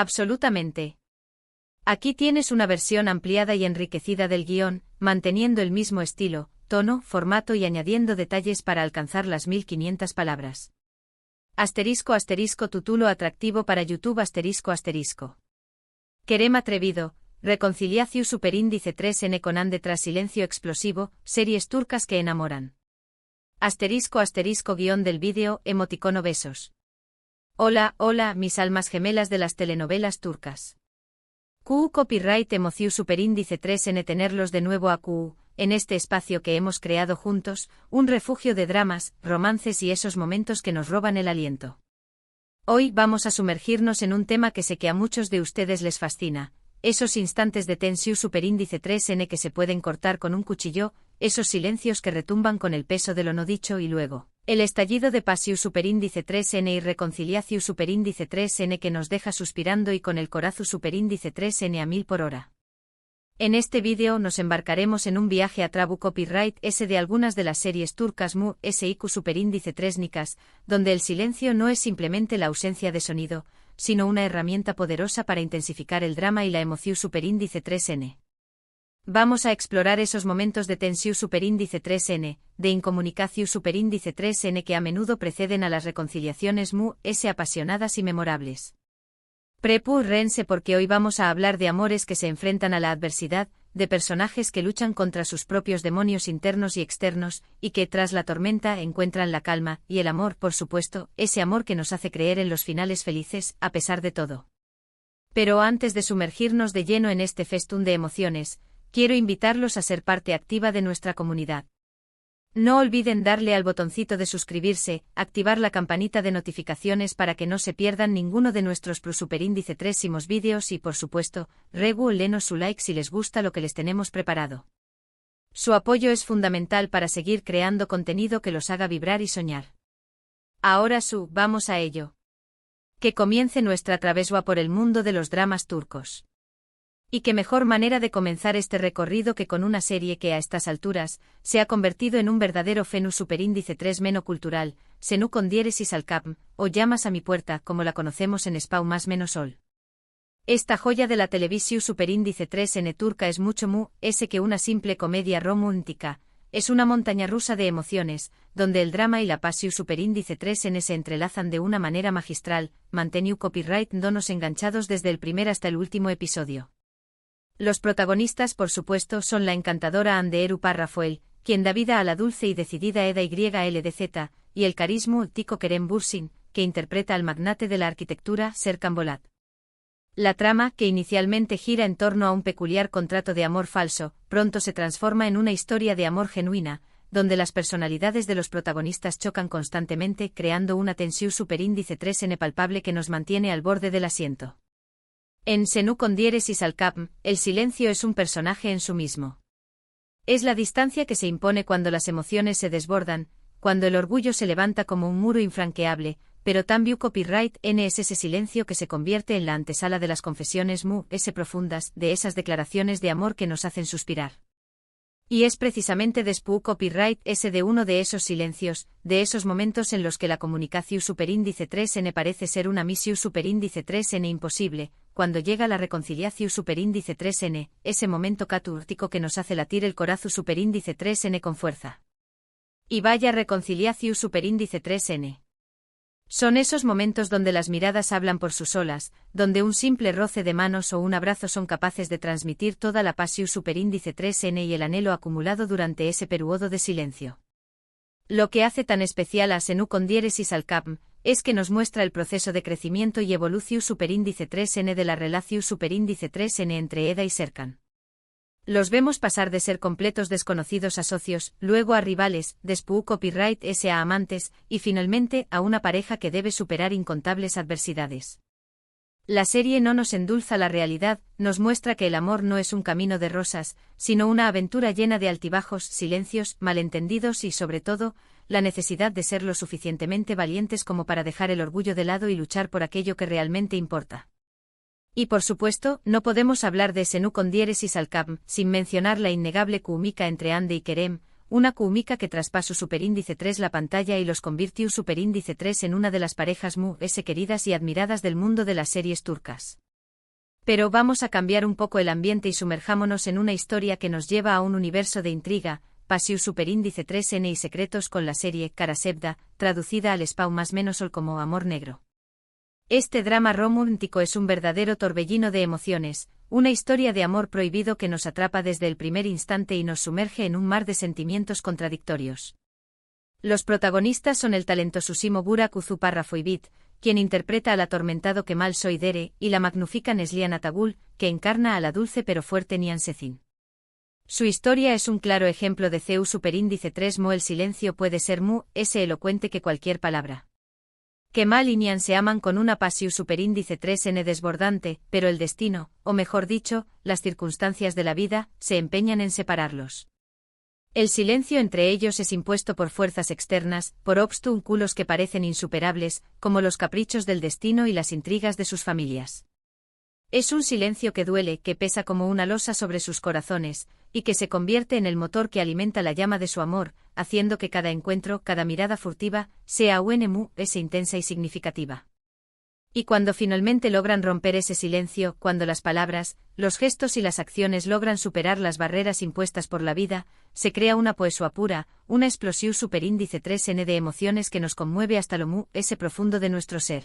Absolutamente. Aquí tienes una versión ampliada y enriquecida del guión, manteniendo el mismo estilo, tono, formato y añadiendo detalles para alcanzar las 1500 palabras. *** Título atractivo para YouTube ***. Querem atrevido, reconciliación superíndice 3N con ande tras silencio explosivo, series turcas que enamoran. *** guión del vídeo, emoticono besos. Hola, hola, mis almas gemelas de las telenovelas turcas. QU Copyright Emociu Superíndice 3N tenerlos de nuevo a QU, en este espacio que hemos creado juntos, un refugio de dramas, romances y esos momentos que nos roban el aliento. Hoy vamos a sumergirnos en un tema que sé que a muchos de ustedes les fascina, esos instantes de tensión superíndice 3N que se pueden cortar con un cuchillo, esos silencios que retumban con el peso de lo no dicho y luego, el estallido de pasiu superíndice 3N y reconciliaciu superíndice 3N que nos deja suspirando y con el corazu superíndice 3N a 1000 por hora. En este vídeo nos embarcaremos en un viaje a Trabu Copyright S de algunas de las series turcas Mu SIQ superíndice 3 Nikas, donde el silencio no es simplemente la ausencia de sonido, sino una herramienta poderosa para intensificar el drama y la emoción superíndice 3N. Vamos a explorar esos momentos de tensión superíndice 3N, de incomunicación superíndice 3N que a menudo preceden a las reconciliaciones Mu S apasionadas y memorables. Prepárense porque hoy vamos a hablar de amores que se enfrentan a la adversidad, de personajes que luchan contra sus propios demonios internos y externos, y que tras la tormenta encuentran la calma, y el amor, por supuesto, ese amor que nos hace creer en los finales felices, a pesar de todo. Pero antes de sumergirnos de lleno en este festún de emociones, quiero invitarlos a ser parte activa de nuestra comunidad. No olviden darle al botoncito de suscribirse, activar la campanita de notificaciones para que no se pierdan ninguno de nuestros superíndice 3 vídeos y por supuesto, regálenos su like si les gusta lo que les tenemos preparado. Su apoyo es fundamental para seguir creando contenido que los haga vibrar y soñar. Ahora vamos a ello. Que comience nuestra travesía por el mundo de los dramas turcos. Y qué mejor manera de comenzar este recorrido que con una serie que a estas alturas se ha convertido en un verdadero fenómeno superíndice 3 menocultural, Senu con diéresis al cap, o Llamas a mi puerta como la conocemos en Spau más menos sol. Esta joya de la televisión superíndice 3N turca es mucho mu, ese que una simple comedia romántica, es una montaña rusa de emociones, donde el drama y la pasión superíndice 3N se entrelazan de una manera magistral, manteniu copyright donos enganchados desde el primer hasta el último episodio. Los protagonistas por supuesto son la encantadora Hande Rafael, quien da vida a la dulce y decidida Eda YLDZ, y el carisma tico Kerem Bürsin, que interpreta al magnate de la arquitectura Serkan Bolat. La trama, que inicialmente gira en torno a un peculiar contrato de amor falso, pronto se transforma en una historia de amor genuina, donde las personalidades de los protagonistas chocan constantemente creando una tensión superíndice 3N palpable que nos mantiene al borde del asiento. En Senu con diéresis al cap, el silencio es un personaje en sí mismo. Es la distancia que se impone cuando las emociones se desbordan, cuando el orgullo se levanta como un muro infranqueable, pero también copyright N es ese silencio que se convierte en la antesala de las confesiones Mu S profundas, de esas declaraciones de amor que nos hacen suspirar. Y es precisamente después copyright S de uno de esos silencios, de esos momentos en los que la comunicación superíndice 3N parece ser una misión superíndice 3N imposible, cuando llega la reconciliación superíndice 3N, ese momento catúrtico que nos hace latir el corazón superíndice 3N con fuerza. Y vaya reconciliación superíndice 3N. Son esos momentos donde las miradas hablan por sus solas, donde un simple roce de manos o un abrazo son capaces de transmitir toda la pasión superíndice 3N y el anhelo acumulado durante ese periodo de silencio. Lo que hace tan especial a Senu con diéresis al cap, es que nos muestra el proceso de crecimiento y evolución superíndice 3N de la relación superíndice 3N entre Eda y Serkan. Los vemos pasar de ser completos desconocidos a socios, luego a rivales, después copyright S a amantes, y finalmente a una pareja que debe superar incontables adversidades. La serie no nos endulza la realidad, nos muestra que el amor no es un camino de rosas, sino una aventura llena de altibajos, silencios, malentendidos y sobre todo, la necesidad de ser lo suficientemente valientes como para dejar el orgullo de lado y luchar por aquello que realmente importa. Y por supuesto, no podemos hablar de Senu con diéresis al cap, sin mencionar la innegable química entre Hande y Kerem, una química que traspasó superíndice 3 la pantalla y los convirtió superíndice 3 en una de las parejas Mu S queridas y admiradas del mundo de las series turcas. Pero vamos a cambiar un poco el ambiente y sumerjámonos en una historia que nos lleva a un universo de intriga, pasión superíndice 3N y secretos con la serie Karasebda, traducida al español más menos como Amor Negro. Este drama romántico es un verdadero torbellino de emociones, una historia de amor prohibido que nos atrapa desde el primer instante y nos sumerge en un mar de sentimientos contradictorios. Los protagonistas son el talentosísimo Burak Uzuparrafoibit, quien interpreta al atormentado Kemal Soydere, y la magnífica Neslihan Atagul, que encarna a la dulce pero fuerte Nihan Sezin. Su historia es un claro ejemplo de CU superíndice 3 Mo. El silencio puede ser es elocuente que cualquier palabra. Kemal y Nihan se aman con una pasión superíndice 3N desbordante, pero el destino, o mejor dicho, las circunstancias de la vida, se empeñan en separarlos. El silencio entre ellos es impuesto por fuerzas externas, por obstáculos que parecen insuperables, como los caprichos del destino y las intrigas de sus familias. Es un silencio que duele, que pesa como una losa sobre sus corazones, y que se convierte en el motor que alimenta la llama de su amor, haciendo que cada encuentro, cada mirada furtiva, sea intensa y significativa. Y cuando finalmente logran romper ese silencio, cuando las palabras, los gestos y las acciones logran superar las barreras impuestas por la vida, se crea una poesía pura, una explosión superíndice 3N de emociones que nos conmueve hasta lo profundo de nuestro ser.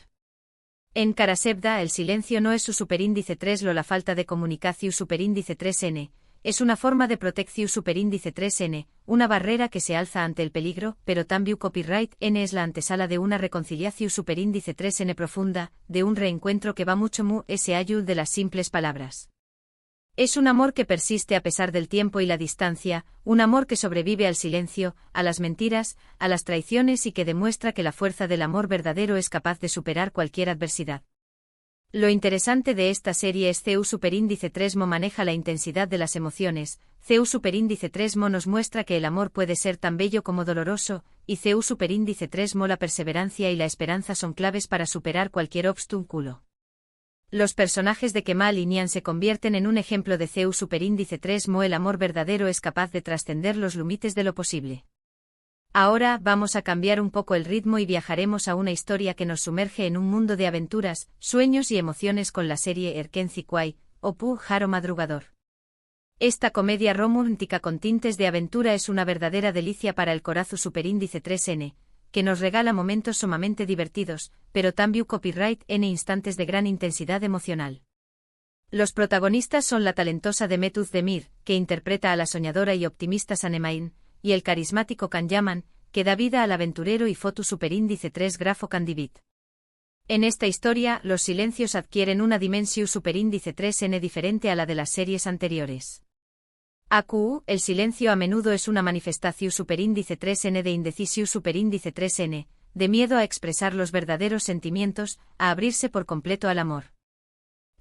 En Karasebda el silencio no es su superíndice 3 la falta de comunicación superíndice 3N, es una forma de protección superíndice 3N, una barrera que se alza ante el peligro, pero también copyright N es la antesala de una reconciliación superíndice 3N profunda, de un reencuentro que va mucho allá de las simples palabras. Es un amor que persiste a pesar del tiempo y la distancia, un amor que sobrevive al silencio, a las mentiras, a las traiciones y que demuestra que la fuerza del amor verdadero es capaz de superar cualquier adversidad. Lo interesante de esta serie es CU superíndice 3 Mo maneja la intensidad de las emociones, CU superíndice 3 Mo nos muestra que el amor puede ser tan bello como doloroso, y CU superíndice 3 Mo la perseverancia y la esperanza son claves para superar cualquier obstáculo. Los personajes de Kemal y Nihan se convierten en un ejemplo de CU superíndice 3 Mo el amor verdadero es capaz de trascender los límites de lo posible. Ahora vamos a cambiar un poco el ritmo y viajaremos a una historia que nos sumerge en un mundo de aventuras, sueños y emociones con la serie Erkenci Kwai, o Pu Jaro Madrugador. Esta comedia romántica con tintes de aventura es una verdadera delicia para el corazón superíndice 3N, que nos regala momentos sumamente divertidos, pero también copyright N instantes de gran intensidad emocional. Los protagonistas son la talentosa Demet Özdemir, que interpreta a la soñadora y optimista Sanemain, y el carismático Can Yaman, que da vida al aventurero y foto superíndice 3 Grafo Candivit. En esta historia, los silencios adquieren una dimensión superíndice 3N diferente a la de las series anteriores. AQ, el silencio a menudo es una manifestación superíndice 3N de indecisión superíndice 3N, de miedo a expresar los verdaderos sentimientos, a abrirse por completo al amor.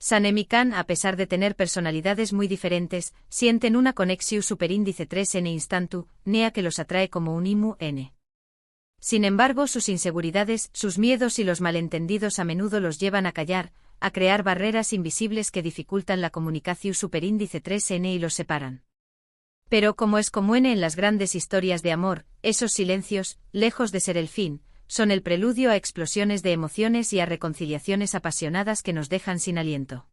Sanem y Can, a pesar de tener personalidades muy diferentes, sienten una conexión superíndice 3N instantu, nea que los atrae como un imu N. Sin embargo, sus inseguridades, sus miedos y los malentendidos a menudo los llevan a callar, a crear barreras invisibles que dificultan la comunicación superíndice 3N y los separan. Pero como es común en las grandes historias de amor, esos silencios, lejos de ser el fin, son el preludio a explosiones de emociones y a reconciliaciones apasionadas que nos dejan sin aliento.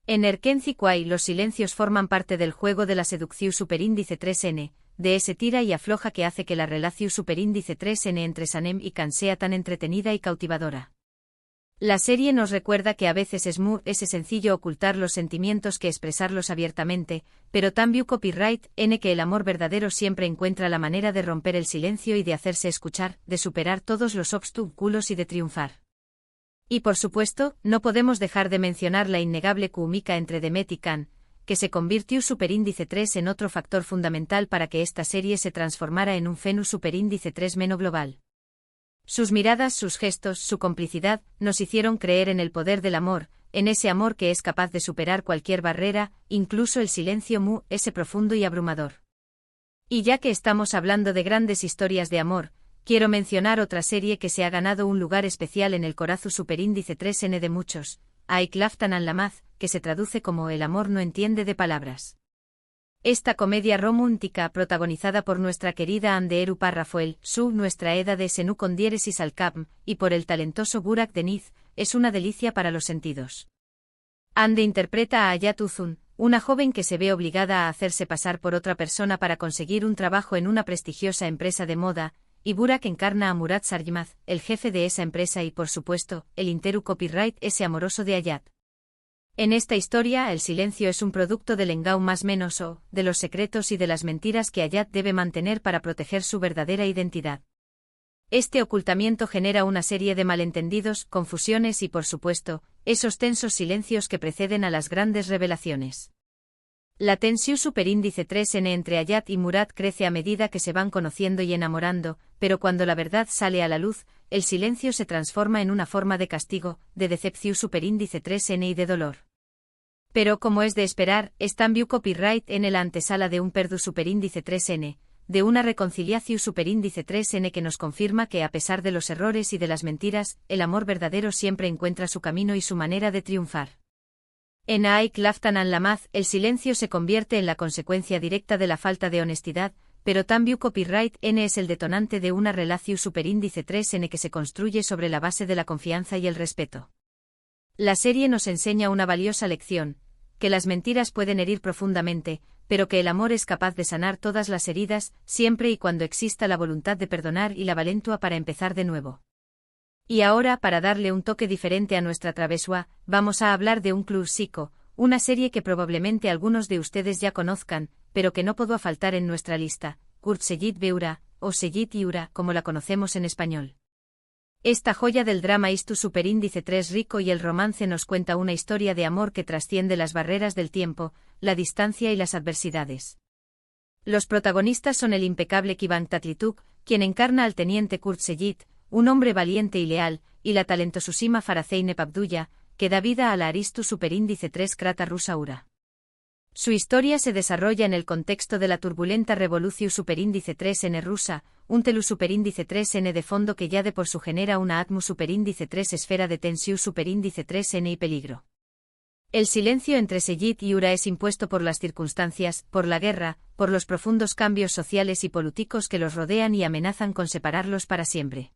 En Erkenci Kwai los silencios forman parte del juego de la seducción superíndice 3N, de ese tira y afloja que hace que la relación superíndice 3N entre Sanem y Can sea tan entretenida y cautivadora. La serie nos recuerda que a veces es sencillo ocultar los sentimientos que expresarlos abiertamente, pero también copyright N que el amor verdadero siempre encuentra la manera de romper el silencio y de hacerse escuchar, de superar todos los obstáculos y de triunfar. Y por supuesto, no podemos dejar de mencionar la innegable química entre Demet y Can, que se convirtió superíndice 3 en otro factor fundamental para que esta serie se transformara en un fenómeno superíndice 3 meno global. Sus miradas, sus gestos, su complicidad, nos hicieron creer en el poder del amor, en ese amor que es capaz de superar cualquier barrera, incluso el silencio ese profundo y abrumador. Y ya que estamos hablando de grandes historias de amor, quiero mencionar otra serie que se ha ganado un lugar especial en el corazón superíndice 3N de muchos, Aik Laftan an Lamaz, que se traduce como El amor no entiende de palabras. Esta comedia romántica protagonizada por nuestra querida Anderu Parrafoel, nuestra Eda de Senú con diéresis al Capm, y por el talentoso Burak Deniz, es una delicia para los sentidos. Ande interpreta a Hayat Uzun, una joven que se ve obligada a hacerse pasar por otra persona para conseguir un trabajo en una prestigiosa empresa de moda, y Burak encarna a Murat Sarjmaz, el jefe de esa empresa y por supuesto, el Interu Copyright ese amoroso de Hayat. En esta historia el silencio es un producto del engau más menos o, de los secretos y de las mentiras que Hayat debe mantener para proteger su verdadera identidad. Este ocultamiento genera una serie de malentendidos, confusiones y por supuesto, esos tensos silencios que preceden a las grandes revelaciones. La tensión superíndice 3n entre Hayat y Murat crece a medida que se van conociendo y enamorando, pero cuando la verdad sale a la luz, el silencio se transforma en una forma de castigo, de decepción superíndice 3n y de dolor. Pero como es de esperar, Stambiu Copyright en la antesala de un perdu superíndice 3n, de una reconciliación superíndice 3n que nos confirma que a pesar de los errores y de las mentiras, el amor verdadero siempre encuentra su camino y su manera de triunfar. En Aik Laftan an Lamaz, el silencio se convierte en la consecuencia directa de la falta de honestidad, pero Tambiu Copyright N es el detonante de una relación superíndice 3n que se construye sobre la base de la confianza y el respeto. La serie nos enseña una valiosa lección, que las mentiras pueden herir profundamente, pero que el amor es capaz de sanar todas las heridas, siempre y cuando exista la voluntad de perdonar y la valentua para empezar de nuevo. Y ahora, para darle un toque diferente a nuestra travesía, vamos a hablar de Un clásico, una serie que probablemente algunos de ustedes ya conozcan, pero que no podrá faltar en nuestra lista, Kurt Seyit Beura, o Seyit Iura, como la conocemos en español. Esta joya del drama Istu superíndice 3 rico y el romance nos cuenta una historia de amor que trasciende las barreras del tiempo, la distancia y las adversidades. Los protagonistas son el impecable Kivan Tatlituk, quien encarna al teniente Kurt Seyit, un hombre valiente y leal, y la talentosísima Farah Zeynep Abdullah, que da vida a la Aristu superíndice 3 Krata Rusaura. Su historia se desarrolla en el contexto de la turbulenta revolución superíndice 3n rusa, un telu superíndice 3n de fondo que ya de por su genera una atmu superíndice 3 esfera de tensión superíndice 3n y peligro. El silencio entre Seyit y Ura es impuesto por las circunstancias, por la guerra, por los profundos cambios sociales y políticos que los rodean y amenazan con separarlos para siempre.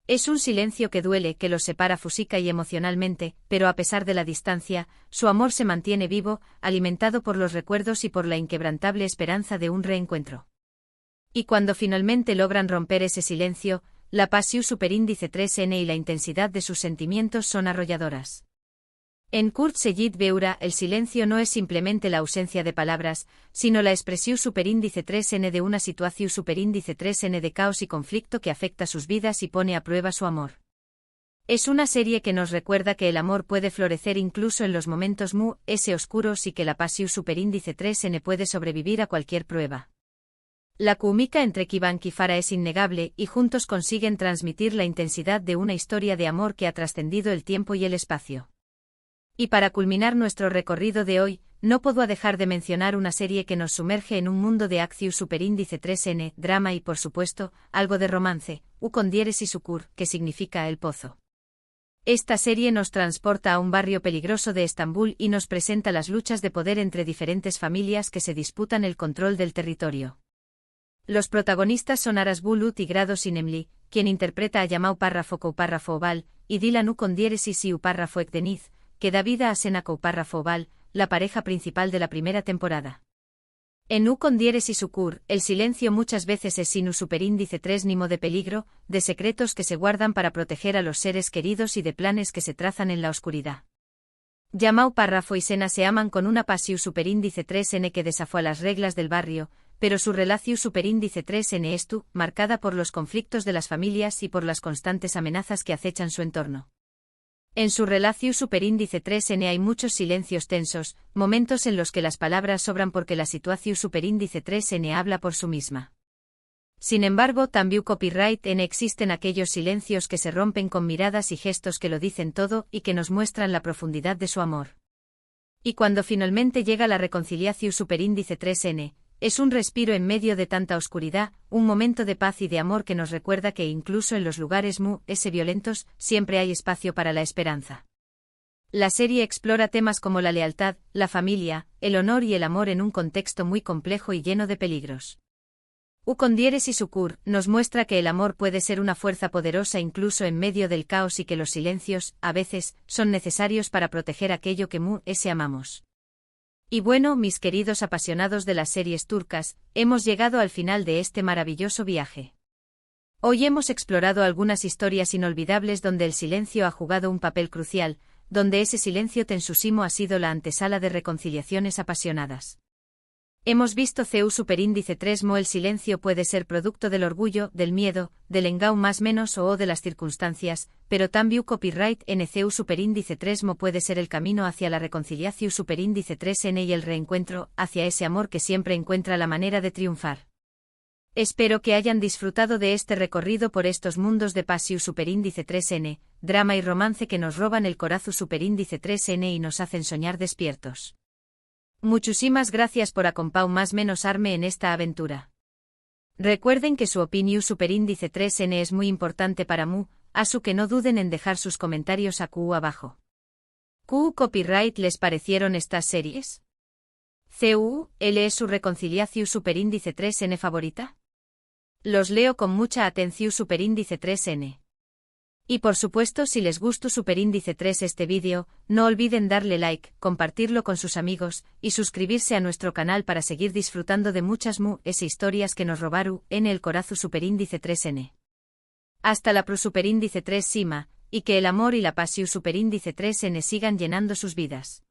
Es un silencio que duele, que los separa física y emocionalmente, pero a pesar de la distancia, su amor se mantiene vivo, alimentado por los recuerdos y por la inquebrantable esperanza de un reencuentro. Y cuando finalmente logran romper ese silencio, la pasión superíndice 3n y la intensidad de sus sentimientos son arrolladoras. En Kurt Seyit Beura el silencio no es simplemente la ausencia de palabras, sino la expresión superíndice 3n de una situación superíndice 3n de caos y conflicto que afecta sus vidas y pone a prueba su amor. Es una serie que nos recuerda que el amor puede florecer incluso en los momentos oscuros y que la pasión superíndice 3n puede sobrevivir a cualquier prueba. La química entre Kivan y Farah es innegable y juntos consiguen transmitir la intensidad de una historia de amor que ha trascendido el tiempo y el espacio. Y para culminar nuestro recorrido de hoy, no puedo dejar de mencionar una serie que nos sumerge en un mundo de acción superíndice 3n, drama y por supuesto, algo de romance, Ukondieres y Sukur, que significa el pozo. Esta serie nos transporta a un barrio peligroso de Estambul y nos presenta las luchas de poder entre diferentes familias que se disputan el control del territorio. Los protagonistas son Aras Bulut y Grado Sinemli, quien interpreta a Yamau Párrafo Párrafo Oval, y Dylan Ukondieres y Siu Párrafo Ekdeniz, que da vida a Sena Párrafo Oval, la pareja principal de la primera temporada. En Ukondieres y Sukur, el silencio muchas veces es sinu superíndice 3 nimo de peligro, de secretos que se guardan para proteger a los seres queridos y de planes que se trazan en la oscuridad. Yamau Párrafo y Sena se aman con una pasión superíndice 3n que desafía las reglas del barrio, pero su relación superíndice 3n es marcada por los conflictos de las familias y por las constantes amenazas que acechan su entorno. En su relación superíndice 3n hay muchos silencios tensos, momentos en los que las palabras sobran porque la situación superíndice 3n habla por sí misma. Sin embargo, también Copyright N existen aquellos silencios que se rompen con miradas y gestos que lo dicen todo y que nos muestran la profundidad de su amor. Y cuando finalmente llega la reconciliación superíndice 3n, es un respiro en medio de tanta oscuridad, un momento de paz y de amor que nos recuerda que incluso en los lugares violentos, siempre hay espacio para la esperanza. La serie explora temas como la lealtad, la familia, el honor y el amor en un contexto muy complejo y lleno de peligros. U con diéresis sucur, nos muestra que el amor puede ser una fuerza poderosa incluso en medio del caos y que los silencios, a veces, son necesarios para proteger aquello que amamos. Y bueno, mis queridos apasionados de las series turcas, hemos llegado al final de este maravilloso viaje. Hoy hemos explorado algunas historias inolvidables donde el silencio ha jugado un papel crucial, donde ese silencio tensusimo ha sido la antesala de reconciliaciones apasionadas. Hemos visto CU superíndice 3 el silencio puede ser producto del orgullo, del miedo, del engau más menos o de las circunstancias, pero también copyright en CU superíndice 3 puede ser el camino hacia la reconciliación superíndice 3N y el reencuentro, hacia ese amor que siempre encuentra la manera de triunfar. Espero que hayan disfrutado de este recorrido por estos mundos de Pasiu superíndice 3N, drama y romance que nos roban el corazón superíndice 3N y nos hacen soñar despiertos. Muchísimas gracias por acompañarme en esta aventura. Recuerden que su opinión superíndice 3N es muy importante para mí, así que no duden en dejar sus comentarios abajo. ¿Qué copyright les parecieron estas series? ¿L es su reconciliación superíndice 3N favorita? Los leo con mucha atención superíndice 3N. Y por supuesto si les gustó superíndice 3 este vídeo, no olviden darle like, compartirlo con sus amigos, y suscribirse a nuestro canal para seguir disfrutando de muchas historias que nos robaron en el corazón superíndice 3N. Hasta la superíndice 3 Sima, y que el amor y la pasión superíndice 3N sigan llenando sus vidas.